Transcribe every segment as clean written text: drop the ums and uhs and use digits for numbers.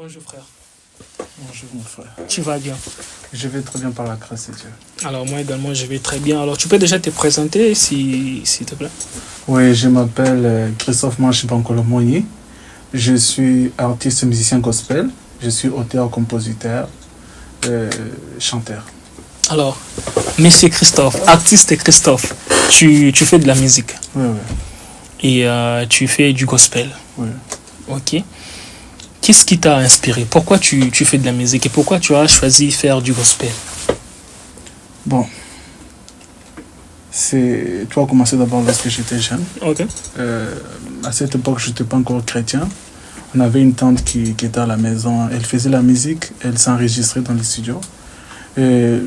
Bonjour frère. Bonjour mon frère. Tu vas bien? Je vais très bien par la grâce de Dieu. Alors moi également je vais très bien. Alors tu peux déjà te présenter s'il te plaît? Oui, je m'appelle Christophe Manchibankolomoyi. Je suis artiste musicien gospel. Je suis auteur, compositeur, chanteur. Alors, Monsieur Christophe, artiste Christophe, tu fais de la musique. Oui, oui. Et tu fais du gospel. Oui. Ok. Qu'est-ce qui t'a inspiré? Pourquoi tu fais de la musique et pourquoi tu as choisi faire du gospel? Bon, tout a commencé d'abord lorsque j'étais jeune. Ok. À cette époque, je n'étais pas encore chrétien. On avait une tante qui était à la maison. Elle faisait la musique, elle s'enregistrait dans les studios. Et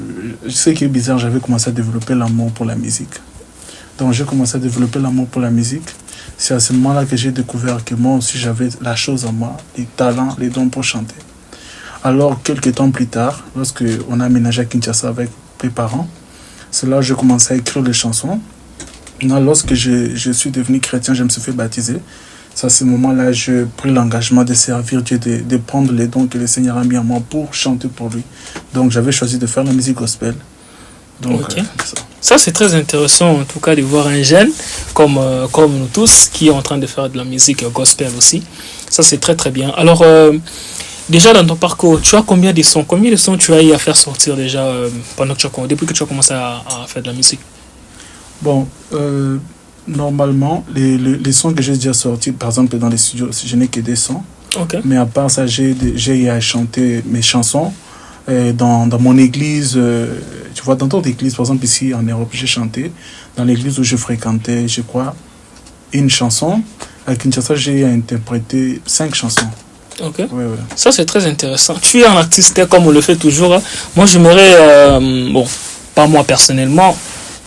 ce qui est bizarre, j'avais commencé à développer l'amour pour la musique. Donc j'ai commencé à développer l'amour pour la musique. C'est à ce moment-là que j'ai découvert que moi aussi j'avais la chose en moi, les talents, les dons pour chanter. Alors quelques temps plus tard, lorsque on a aménagé à Kinshasa avec mes parents, c'est là que j'ai commencé à écrire les chansons. Lorsque je suis devenu chrétien, je me suis fait baptiser. C'est à ce moment-là que j'ai pris l'engagement de servir Dieu, de prendre les dons que le Seigneur a mis en moi pour chanter pour lui. Donc j'avais choisi de faire la musique gospel. Donc, ok. Ça c'est très intéressant en tout cas de voir un jeune comme nous tous qui est en train de faire de la musique gospel aussi. Ça c'est très très bien. Alors déjà dans ton parcours, tu as combien de sons tu as eu à faire sortir déjà depuis que tu as commencé à faire de la musique? Bon, normalement, les sons que j'ai déjà sortis, par exemple dans les studios, je n'ai que des sons. Okay. Mais à part ça, j'ai eu à chanter mes chansons dans mon église. Tu vois, dans d'autres églises, par exemple ici en Europe, j'ai chanté. Dans l'église où je fréquentais, je crois, une chanson. À Kinshasa, j'ai interprété 5 chansons. Ok. Oui, oui. Ça, c'est très intéressant. Tu es un artiste comme on le fait toujours. Moi, j'aimerais, bon, pas moi personnellement,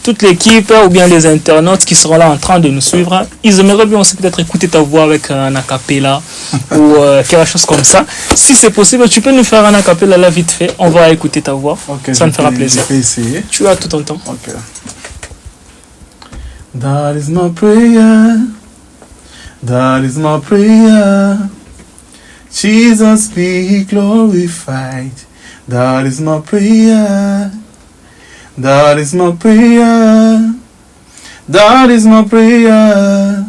toute l'équipe ou bien les internautes qui seront là en train de nous suivre, ils aimeraient bien aussi peut-être écouter ta voix avec un acapella ou quelque chose comme ça. Si c'est possible, tu peux nous faire un acapella là vite fait. On va écouter ta voix. Okay, ça me fera plaisir. Je vais essayer. Tu as tout ton temps. Ok. That is my prayer. That is my prayer. Jesus be glorified. That is my prayer. That is my prayer. That is my prayer.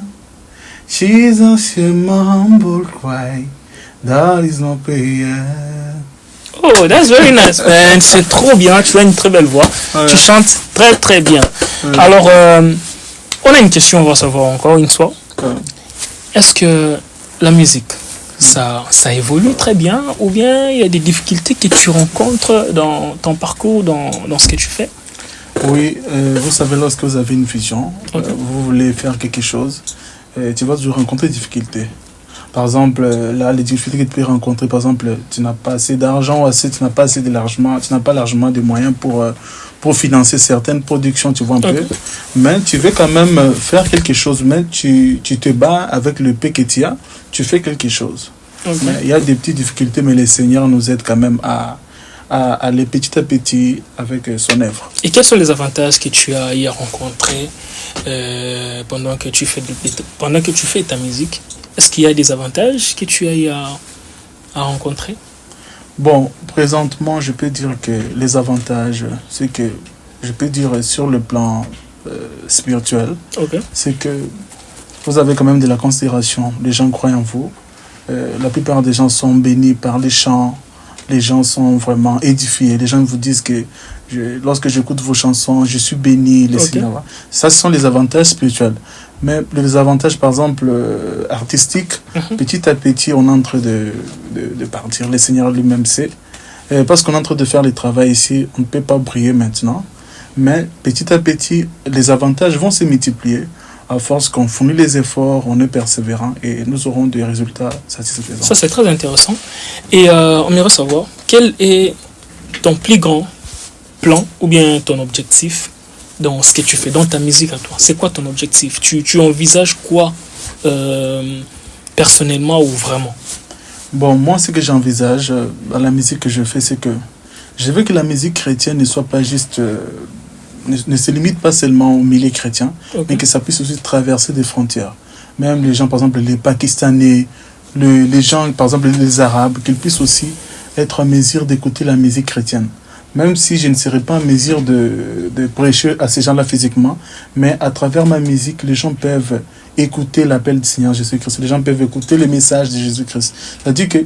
Jesus, hear my humble cry. That is my prayer. Oh, that's very nice, man. C'est trop bien. Tu as une très belle voix. Ouais. Tu chantes très très bien. Ouais. Alors, on a une question, on va savoir encore une fois. Ouais. Est-ce que la musique, ça évolue très bien ou bien il y a des difficultés que tu rencontres dans ton parcours, dans ce que tu fais? Oui, vous savez, lorsque vous avez une vision, okay. Vous voulez faire quelque chose, tu vas toujours rencontrer des difficultés. Par exemple, là, les difficultés que tu peux rencontrer, par exemple, tu n'as pas assez d'argent, tu n'as pas assez d'argent, tu n'as pas largement de moyens pour financer certaines productions, tu vois un peu. Mais tu veux quand même faire quelque chose, mais tu te bats avec le peu que tu as, tu fais quelque chose. Okay. Mais il y a des petites difficultés, mais le Seigneur nous aide quand même à aller petit à petit avec son œuvre. Et quels sont les avantages que tu as eu à rencontrer pendant que tu fais ta musique? Est-ce qu'il y a des avantages que tu as eu à rencontrer? Bon, présentement, je peux dire que les avantages, c'est que je peux dire sur le plan spirituel, okay. C'est que vous avez quand même de la considération. Les gens croient en vous. La plupart des gens sont bénis par les chants. Les gens sont vraiment édifiés. Les gens vous disent que lorsque j'écoute vos chansons, je suis béni. Okay. Ça, ce sont les avantages spirituels. Mais les avantages, par exemple, artistiques, petit à petit, on est en train de partir. Le Seigneur lui-même sait. Parce qu'on est en train de faire le travail ici, on ne peut pas briller maintenant. Mais petit à petit, les avantages vont se multiplier. À force qu'on fournit les efforts, on est persévérant et nous aurons des résultats satisfaisants. Ça, c'est très intéressant. Et on aimerait savoir, quel est ton plus grand plan ou bien ton objectif dans ce que tu fais, dans ta musique à toi? C'est quoi ton objectif? Tu envisages quoi personnellement ou vraiment? Bon, moi, ce que j'envisage dans la musique que je fais, c'est que je veux que la musique chrétienne ne soit pas juste... ne se limite pas seulement au milieu chrétien, okay. Mais que ça puisse aussi traverser des frontières. Même les gens, par exemple, les Pakistanais, les gens, par exemple les Arabes, qu'ils puissent aussi être en mesure d'écouter la musique chrétienne. Même si je ne serais pas en mesure de prêcher à ces gens-là physiquement, mais à travers ma musique, les gens peuvent écouter l'appel du Seigneur Jésus-Christ. Les gens peuvent écouter le message de Jésus-Christ. C'est-à-dire que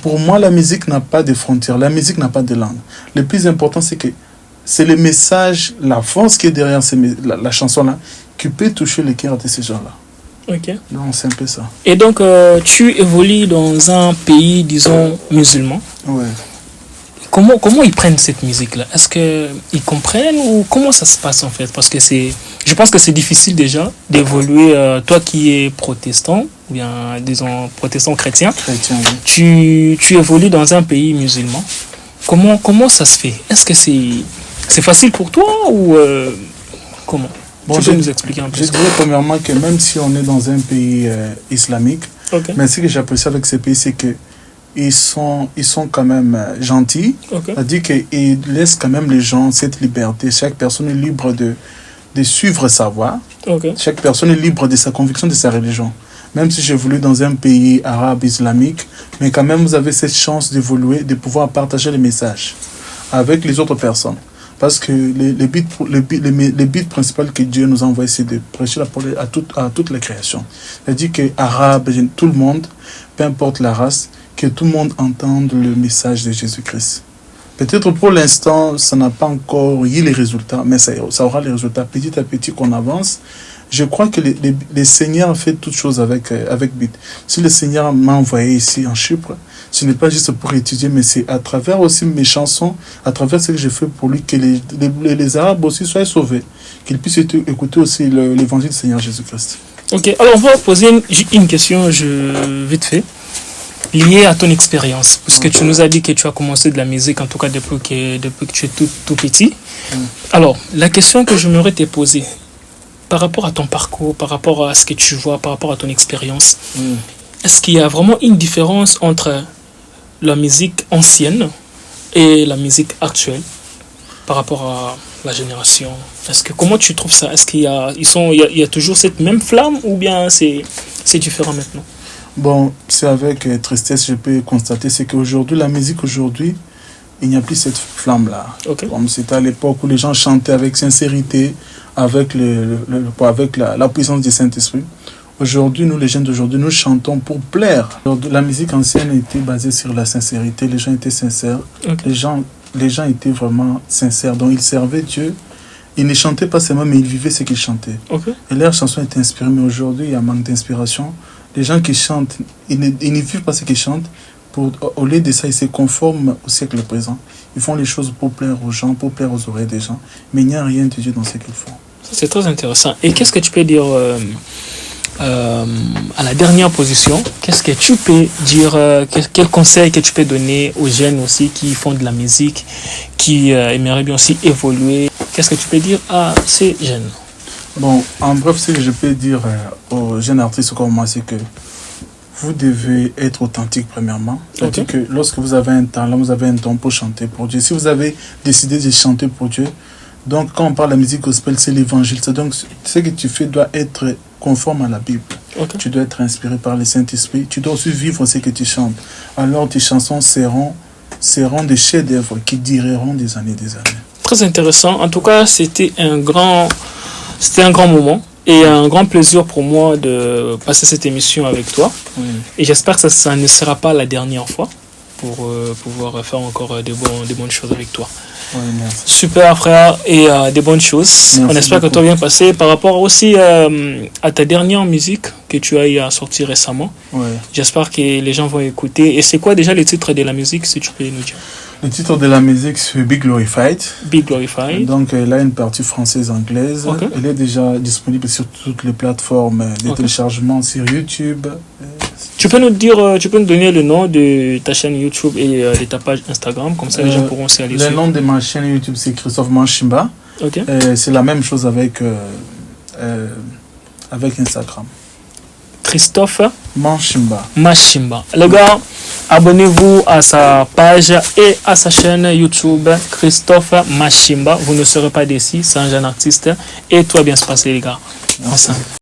pour moi, la musique n'a pas de frontières, la musique n'a pas de langue. Le plus important, c'est que c'est le message, la force qui est derrière la chanson-là, qui peut toucher le cœur de ces gens-là. Ok. Donc, c'est un peu ça. Et donc, tu évolues dans un pays, disons, musulman. Ouais. Comment ils prennent cette musique-là? Est-ce qu'ils comprennent ou comment ça se passe en fait? Parce que je pense que c'est difficile déjà d'évoluer, toi qui es protestant, ou bien disons protestant chrétien, oui. Tu évolues dans un pays musulman. Comment ça se fait? Est-ce que c'est facile pour toi ou comment? Bon, tu peux nous expliquer un peu? Je dirais premièrement que même si on est dans un pays islamique, okay. Mais ce que j'apprécie avec ces pays, c'est que ils sont quand même gentils. Okay. C'est-à-dire qu'ils laissent quand même les gens cette liberté. Chaque personne est libre de suivre sa voie. Okay. Chaque personne est libre de sa conviction, de sa religion. Même si j'évolue dans un pays arabe islamique, mais quand même vous avez cette chance d'évoluer, de pouvoir partager les messages avec les autres personnes. Parce que le but principal que Dieu nous a envoyé, c'est de prêcher la parole à toute la création. C'est-à-dire que arabe, tout le monde, peu importe la race, que tout le monde entende le message de Jésus-Christ. Peut-être pour l'instant, ça n'a pas encore eu les résultats, mais ça aura les résultats petit à petit qu'on avance. Je crois que le Seigneur fait toutes choses avec but. Si le Seigneur m'a envoyé ici en Chypre, ce n'est pas juste pour étudier, mais c'est à travers aussi mes chansons, à travers ce que j'ai fait pour lui, que les Arabes aussi soient sauvés, qu'ils puissent écouter aussi l'évangile du Seigneur Jésus-Christ. Ok, alors on va poser une question vite fait. Lié à ton expérience, puisque tu nous as dit que tu as commencé de la musique, en tout cas depuis que tu es tout petit. Alors, la question que j'aimerais te poser, par rapport à ton parcours, par rapport à ce que tu vois, par rapport à ton expérience, est-ce qu'il y a vraiment une différence entre la musique ancienne et la musique actuelle par rapport à la génération? Comment tu trouves ça? Est-ce qu'il y a toujours cette même flamme ou bien c'est différent maintenant? Bon, c'est avec tristesse, je peux constater, c'est qu'aujourd'hui, la musique aujourd'hui, il n'y a plus cette flamme-là. Okay. Comme c'était à l'époque où les gens chantaient avec sincérité, avec la puissance du Saint-Esprit. Aujourd'hui, nous, les jeunes d'aujourd'hui, nous chantons pour plaire. La musique ancienne était basée sur la sincérité, les gens étaient sincères, okay. Les gens étaient vraiment sincères, donc ils servaient Dieu. Ils ne chantaient pas seulement, mais ils vivaient ce qu'ils chantaient. Okay. Et leurs chansons étaient inspirées, mais aujourd'hui, il y a un manque d'inspiration. Les gens qui chantent, ils ne vivent pas ce qu'ils chantent. Au lieu de ça, ils se conforment au siècle présent. Ils font les choses pour plaire aux gens, pour plaire aux oreilles des gens. Mais il n'y a rien de Dieu dans ce qu'ils font. C'est très intéressant. Et qu'est-ce que tu peux dire à la dernière position? Qu'est-ce que tu peux dire, quel conseil que tu peux donner aux jeunes aussi qui font de la musique, qui aimeraient bien aussi évoluer? Qu'est-ce que tu peux dire à ces jeunes? Bon, en bref, ce que je peux dire aux jeunes artistes comme moi, c'est que vous devez être authentique premièrement. C'est-à-dire okay. que lorsque vous avez un talent, vous avez un don pour chanter pour Dieu. Si vous avez décidé de chanter pour Dieu, donc quand on parle de la musique gospel, c'est l'évangile. Donc ce que tu fais doit être conforme à la Bible. Okay. Tu dois être inspiré par le Saint-Esprit. Tu dois aussi vivre ce que tu chantes. Alors tes chansons seront des chefs-d'œuvre qui dureront des années et des années. Très intéressant. En tout cas, c'était un grand moment et un grand plaisir pour moi de passer cette émission avec toi. Oui. Et j'espère que ça ne sera pas la dernière fois pour pouvoir faire encore des bonnes choses avec toi. Oui, merci. Super frère, et des bonnes choses. Merci. On espère beaucoup. Que tout va bien passer. Par rapport aussi à ta dernière musique que tu as eu à sortir récemment, oui. J'espère que les gens vont écouter. Et c'est quoi déjà le titre de la musique, si tu peux nous dire? Le titre de la musique, c'est Be Glorified. Be Glorified. Donc, elle a une partie française-anglaise. Okay. Elle est déjà disponible sur toutes les plateformes de okay. téléchargement sur YouTube. Tu peux nous donner le nom de ta chaîne YouTube et de ta page Instagram, comme ça les gens pourront s'y aller. Le nom de ma chaîne YouTube, c'est Christophe Manchimba. Okay. C'est la même chose avec Instagram. Christophe Manchimba. Les gars, abonnez-vous à sa page et à sa chaîne YouTube Christophe Manchimba. Vous ne serez pas déçus, c'est un jeune artiste et tout va bien se passer les gars. Ensemble.